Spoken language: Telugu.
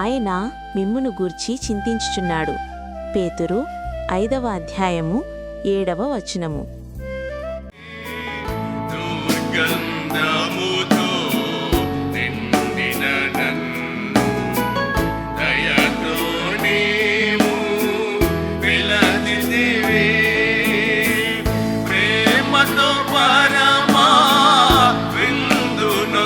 ఆయన మిమ్మును గూర్చి చింతించుచున్నాడు. పేతురు 5వ అధ్యాయము 7వ వచనము. దుర్గంధముతో నిండిన నన్ను దయతో నీవు పిలచితివి. ప్రేమతో పరమా విందును